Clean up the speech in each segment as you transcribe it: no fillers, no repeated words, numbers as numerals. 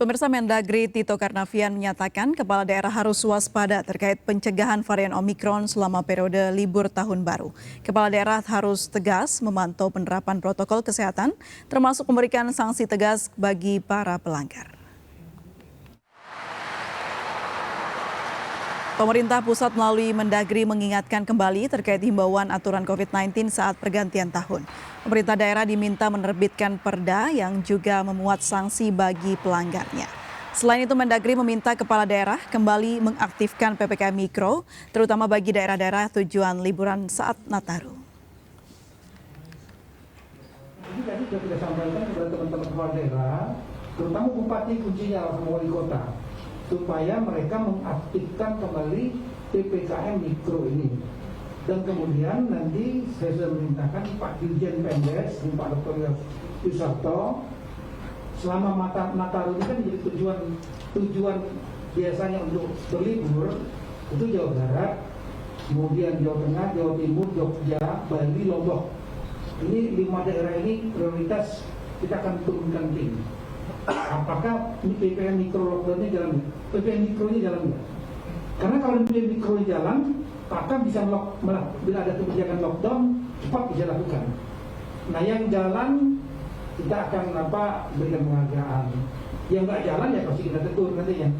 Pemirsa, Mendagri Tito Karnavian menyatakan kepala daerah harus waspada terkait pencegahan varian Omikron selama periode libur tahun baru. Kepala daerah harus tegas memantau penerapan protokol kesehatan, termasuk memberikan sanksi tegas bagi para pelanggar. Pemerintah pusat melalui Mendagri mengingatkan kembali terkait himbauan aturan COVID-19 saat pergantian tahun. Pemerintah daerah diminta menerbitkan perda yang juga memuat sanksi bagi pelanggarnya. Selain itu, Mendagri meminta kepala daerah kembali mengaktifkan PPKM Mikro, terutama bagi daerah-daerah tujuan liburan saat Nataru. Ini tadi sudah kita sampaikan kepada teman-teman kepala daerah, terutama bupati kuncinya sama wali kota, supaya mereka mengaktifkan kembali PPKM Mikro ini. Dan kemudian nanti saya sudah merintahkan Pak Dirjen Pendes, Pak Dr. Yusarto, selama Nataru ini kan jadi tujuan biasanya untuk berlibur, itu Jawa Barat, kemudian Jawa Tengah, Jawa Timur, Jogja, Bali, Lombok. Ini 5 daerah ini prioritas kita akan turunkan tim. Apakah PPKM Mikro lockdown-nya jalan? PPKM Mikro-nya jalan nggak? Karena kalau PPKM Mikro jalan, maka bisa bila ada kebijakan lockdown cepat bisa lakukan. Nah, yang jalan kita akan berikan penghargaan. Yang nggak jalan ya pasti kita tegur nantinya.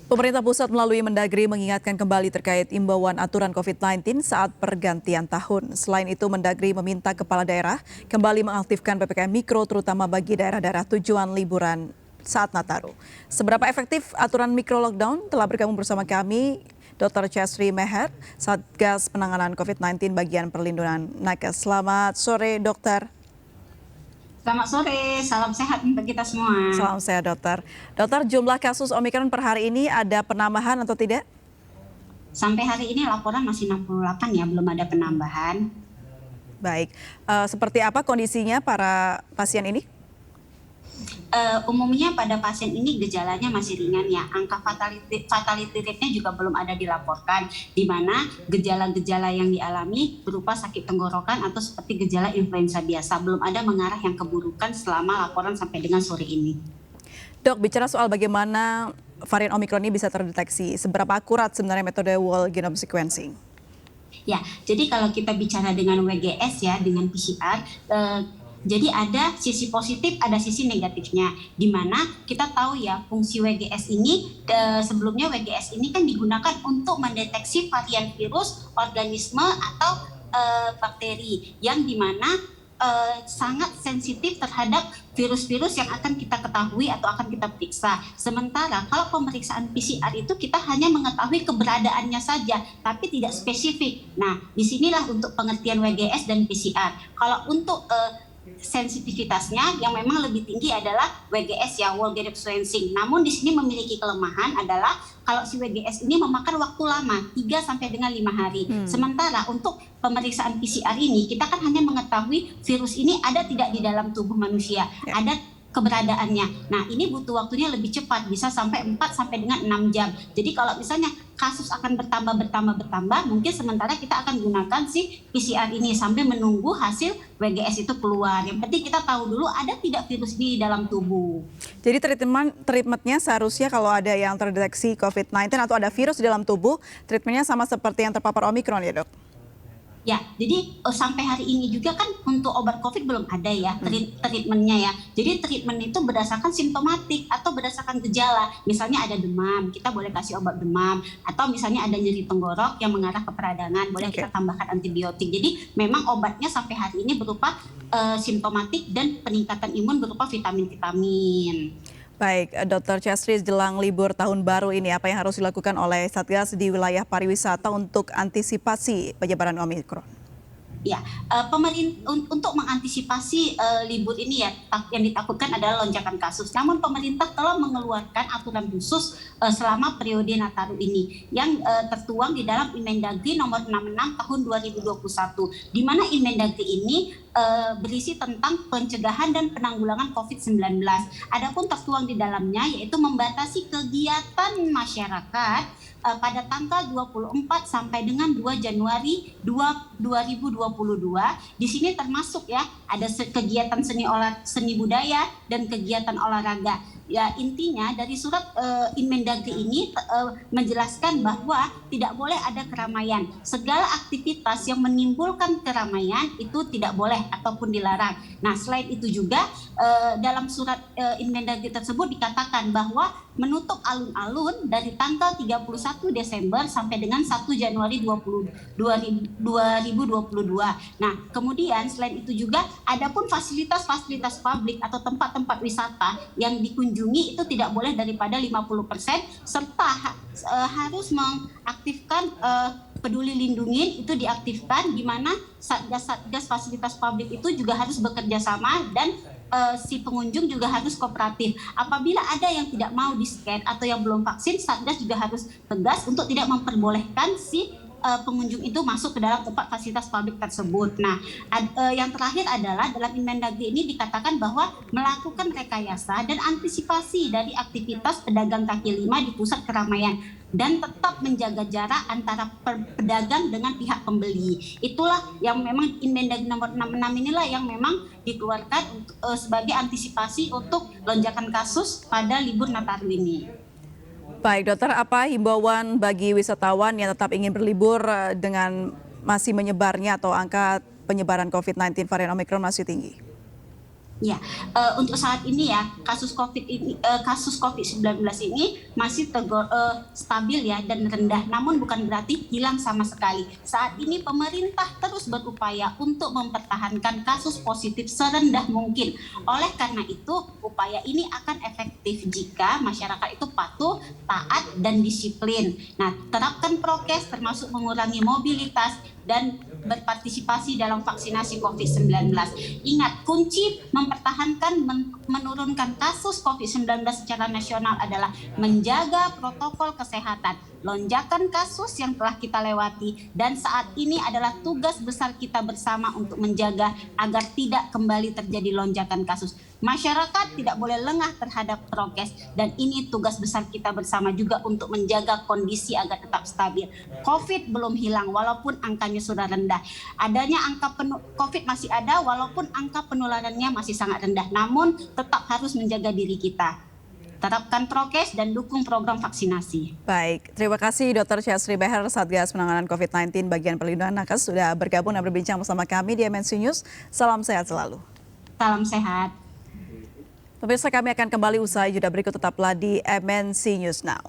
Pemerintah pusat melalui Mendagri mengingatkan kembali terkait imbauan aturan COVID-19 saat pergantian tahun. Selain itu, Mendagri meminta kepala daerah kembali mengaktifkan PPKM Mikro terutama bagi daerah-daerah tujuan liburan saat Nataru. Seberapa efektif aturan mikro lockdown? Telah bergabung bersama kami Dr. Chesri Meher, Satgas Penanganan COVID-19 Bagian Perlindungan Nakes. Selamat sore, Dokter. Selamat sore, salam sehat untuk kita semua. Salam sehat, Dokter. Dokter, jumlah kasus Omikron per hari ini ada penambahan atau tidak? Sampai hari ini laporan masih 68 ya, belum ada penambahan. Baik, seperti apa kondisinya para pasien ini? Umumnya pada pasien ini gejalanya masih ringan ya, angka fatality rate-nya juga belum ada dilaporkan, di mana gejala-gejala yang dialami berupa sakit tenggorokan atau seperti gejala influenza biasa, belum ada mengarah yang keburukan selama laporan sampai dengan sore ini. Dok, bicara soal bagaimana varian Omikron ini bisa terdeteksi, seberapa akurat sebenarnya metode whole genome sequencing? Ya, jadi kalau kita bicara dengan WGS ya, dengan PCR, jadi ada sisi positif, ada sisi negatifnya. Di mana kita tahu ya fungsi WGS ini, sebelumnya WGS ini kan digunakan untuk mendeteksi varian virus, organisme atau bakteri yang dimana sangat sensitif terhadap virus-virus yang akan kita ketahui atau akan kita periksa. Sementara kalau pemeriksaan PCR itu kita hanya mengetahui keberadaannya saja, tapi tidak spesifik. Nah, disinilah untuk pengertian WGS dan PCR. Kalau untuk sensitivitasnya yang memang lebih tinggi adalah WGS ya, whole genome sequencing. Namun di sini memiliki kelemahan adalah kalau si WGS ini memakan waktu lama 3 sampai dengan 5 hari. Sementara untuk pemeriksaan PCR ini kita kan hanya mengetahui virus ini ada tidak di dalam tubuh manusia, ada keberadaannya. Nah, ini butuh waktunya lebih cepat, bisa sampai 4 sampai dengan 6 jam. Jadi kalau misalnya kasus akan bertambah, mungkin sementara kita akan gunakan si PCR ini sampai menunggu hasil WGS itu keluar. Yang penting kita tahu dulu ada tidak virus di dalam tubuh. Jadi treatmentnya seharusnya kalau ada yang terdeteksi COVID-19 atau ada virus di dalam tubuh, treatmentnya sama seperti yang terpapar Omikron ya, Dok? Ya, jadi sampai hari ini juga kan untuk obat COVID belum ada ya treatmentnya ya. Jadi treatment itu berdasarkan simptomatik atau berdasarkan gejala. Misalnya ada demam, kita boleh kasih obat demam. Atau misalnya ada nyeri tenggorok yang mengarah ke peradangan, boleh kita tambahkan antibiotik. Jadi memang obatnya sampai hari ini berupa simptomatik dan peningkatan imun berupa vitamin-vitamin. Baik, Dr. Chesri, jelang libur tahun baru ini apa yang harus dilakukan oleh Satgas di wilayah pariwisata untuk antisipasi penyebaran Omikron? Ya, untuk mengantisipasi libur ini ya, yang ditakutkan adalah lonjakan kasus. Namun pemerintah telah mengeluarkan aturan khusus selama periode Nataru ini yang tertuang di dalam Inmendagri nomor 66 tahun 2021. Di mana Inmendagri ini berisi tentang pencegahan dan penanggulangan COVID-19. Adapun tertuang di dalamnya yaitu membatasi kegiatan masyarakat pada tanggal 24 sampai dengan 2 Januari 2022. Di sini termasuk ya ada kegiatan seni budaya dan kegiatan olahraga. Ya intinya dari surat Inmendagri ini menjelaskan bahwa tidak boleh ada keramaian. Segala aktivitas yang menimbulkan keramaian itu tidak boleh ataupun dilarang. Nah, selain itu juga dalam surat Inmendagri tersebut dikatakan bahwa menutup alun-alun dari tanggal 31 Desember sampai dengan 1 Januari 2022. Nah, kemudian selain itu juga adapun fasilitas-fasilitas publik atau tempat-tempat wisata yang dikunjungi itu tidak boleh daripada 50% serta harus mengaktifkan peduli lindungi itu diaktifkan, di mana satgas fasilitas publik itu juga harus bekerja sama dan si pengunjung juga harus kooperatif. Apabila ada yang tidak mau di-scan atau yang belum vaksin, satgas juga harus tegas untuk tidak memperbolehkan si pengunjung itu masuk ke dalam tempat fasilitas publik tersebut. Nah, yang terakhir adalah dalam Inmendagri ini dikatakan bahwa melakukan rekayasa dan antisipasi dari aktivitas pedagang kaki lima di pusat keramaian dan tetap menjaga jarak antara pedagang dengan pihak pembeli. Itulah yang memang Inmendagri nomor 66 inilah yang memang dikeluarkan sebagai antisipasi untuk lonjakan kasus pada libur Nataru ini. Baik dokter, apa himbauan bagi wisatawan yang tetap ingin berlibur dengan masih menyebarnya atau angka penyebaran COVID-19 varian Omicron masih tinggi? Ya, untuk saat ini ya kasus COVID-19 ini masih stabil ya dan rendah, namun bukan berarti hilang sama sekali. Saat ini pemerintah terus berupaya untuk mempertahankan kasus positif serendah mungkin. Oleh karena itu, upaya ini akan efektif jika masyarakat itu patuh, taat, dan disiplin. Nah, terapkan prokes termasuk mengurangi mobilitas dan berpartisipasi dalam vaksinasi COVID-19. Ingat, kunci mempertahankan menurunkan kasus COVID-19 secara nasional adalah menjaga protokol kesehatan. Lonjakan kasus yang telah kita lewati dan saat ini adalah tugas besar kita bersama untuk menjaga agar tidak kembali terjadi lonjakan kasus. Masyarakat tidak boleh lengah terhadap prokes dan ini tugas besar kita bersama juga untuk menjaga kondisi agar tetap stabil. COVID belum hilang walaupun angkanya sudah rendah. Adanya angka COVID masih ada walaupun angka penularannya masih sangat rendah. Namun tetap harus menjaga diri kita. Terapkan prokes dan dukung program vaksinasi. Baik, terima kasih Dr. Syasri Beher, Satgas Penanganan COVID-19 Bagian Perlindungan Nakes sudah bergabung dan berbincang bersama kami di MNC News. Salam sehat selalu. Salam sehat. Pemirsa, kami akan kembali usai jeda berikut, tetaplah di MNC News Now.